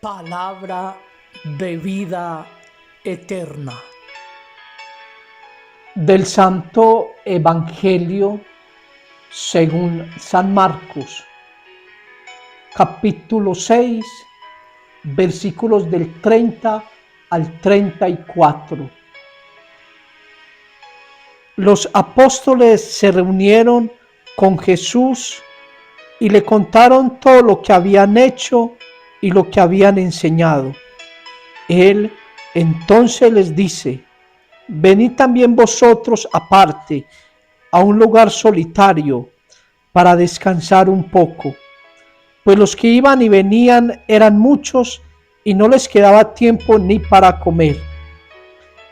Palabra de vida eterna. Del Santo Evangelio según San Marcos, capítulo 6, versículos del 30 al 34. Los apóstoles se reunieron con Jesús y le contaron todo lo que habían hecho y lo que habían enseñado. Él entonces les dice: venid también vosotros aparte a un lugar solitario para descansar un poco, pues los que iban y venían eran muchos y no les quedaba tiempo ni para comer.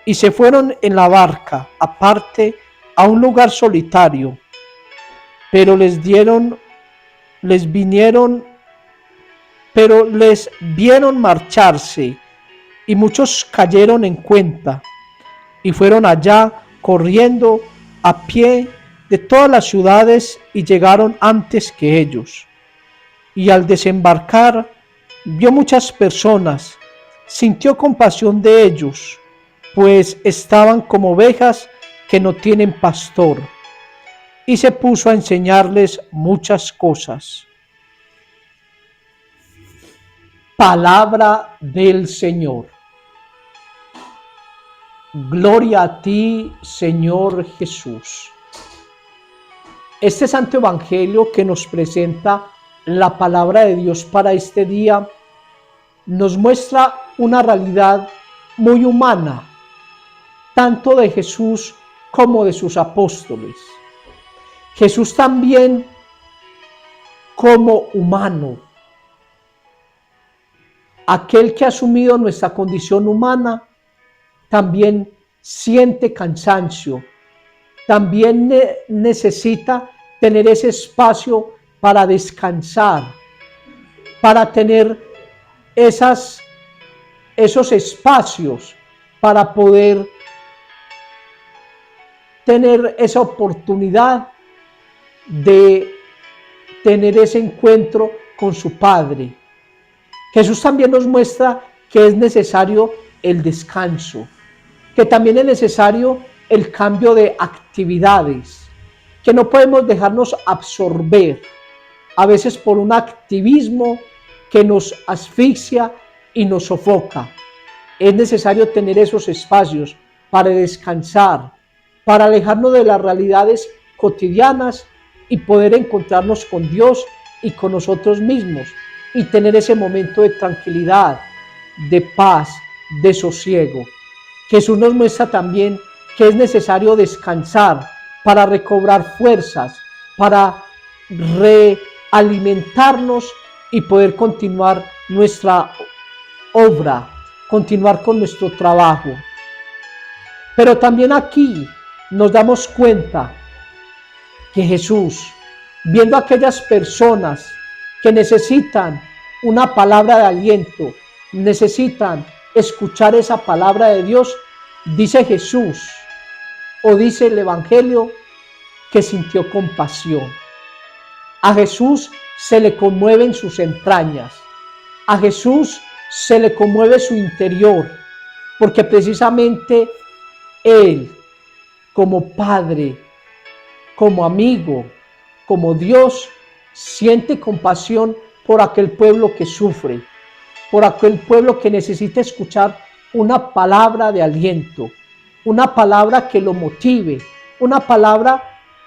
Y se fueron en la barca aparte a un lugar solitario, pero les vieron marcharse, y muchos cayeron en cuenta, y fueron allá corriendo a pie de todas las ciudades, y llegaron antes que ellos. Y al desembarcar, vio muchas personas, sintió compasión de ellos, pues estaban como ovejas que no tienen pastor, y se puso a enseñarles muchas cosas. Palabra del Señor. Gloria a ti, Señor Jesús. Este Santo Evangelio que nos presenta la palabra de Dios para este día nos muestra una realidad muy humana, tanto de Jesús como de sus apóstoles. Jesús también, como humano, aquel que ha asumido nuestra condición humana, también siente cansancio, también necesita tener ese espacio para descansar, para tener esos espacios para poder tener esa oportunidad de tener ese encuentro con su Padre. Jesús también nos muestra que es necesario el descanso, que también es necesario el cambio de actividades, que no podemos dejarnos absorber a veces por un activismo que nos asfixia y nos sofoca. Es necesario tener esos espacios para descansar, para alejarnos de las realidades cotidianas y poder encontrarnos con Dios y con nosotros mismos y tener ese momento de tranquilidad, de paz, de sosiego. Jesús nos muestra también que es necesario descansar para recobrar fuerzas, para realimentarnos y poder continuar nuestra obra, continuar con nuestro trabajo. Pero también aquí nos damos cuenta que Jesús, viendo a aquellas personas que necesitan una palabra de aliento, necesitan escuchar esa palabra de Dios, dice Jesús, o dice el Evangelio, que sintió compasión. A Jesús se le conmueven sus entrañas, a Jesús se le conmueve su interior, porque precisamente Él, como Padre, como amigo, como Dios, siente compasión por aquel pueblo que sufre, por aquel pueblo que necesita escuchar una palabra de aliento, una palabra que lo motive, una palabra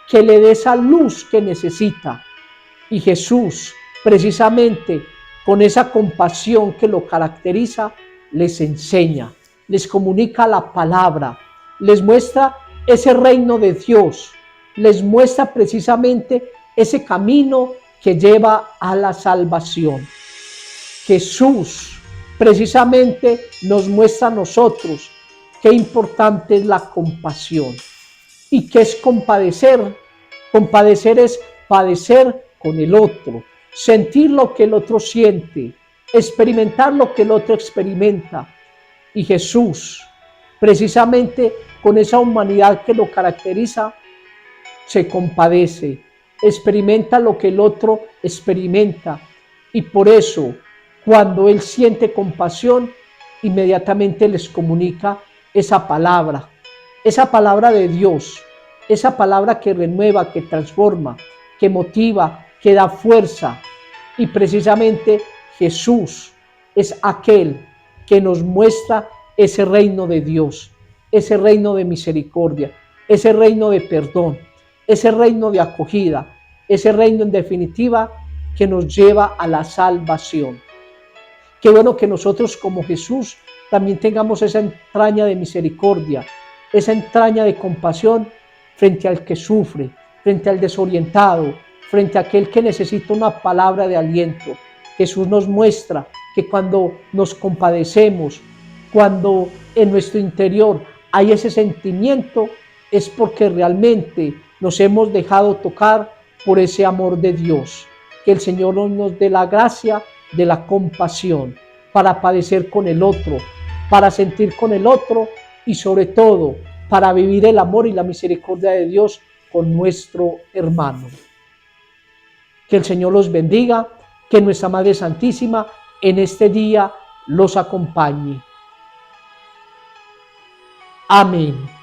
que le dé esa luz que necesita. Y Jesús, precisamente con esa compasión que lo caracteriza, les enseña, les comunica la palabra, les muestra ese reino de Dios, les muestra precisamente ese camino que lleva a la salvación. Jesús precisamente nos muestra a nosotros qué importante es la compasión y qué es compadecer. Compadecer es padecer con el otro, sentir lo que el otro siente, experimentar lo que el otro experimenta. Y Jesús, precisamente con esa humanidad que lo caracteriza, se compadece, experimenta lo que el otro experimenta. Y por eso, Cuando Él siente compasión, inmediatamente les comunica esa palabra de Dios, esa palabra que renueva, que transforma, que motiva, que da fuerza. Y precisamente Jesús es aquel que nos muestra ese reino de Dios, ese reino de misericordia, ese reino de perdón, ese reino de acogida, ese reino en definitiva que nos lleva a la salvación. Qué bueno que nosotros como Jesús también tengamos esa entraña de misericordia, esa entraña de compasión frente al que sufre, frente al desorientado, frente a aquel que necesita una palabra de aliento. Jesús nos muestra que cuando nos compadecemos, cuando en nuestro interior hay ese sentimiento, es porque realmente nos hemos dejado tocar por ese amor de Dios. Que el Señor nos dé la gracia de la compasión para padecer con el otro, para sentir con el otro y sobre todo para vivir el amor y la misericordia de Dios con nuestro hermano. Que el Señor los bendiga, que nuestra Madre Santísima en este día los acompañe. Amén.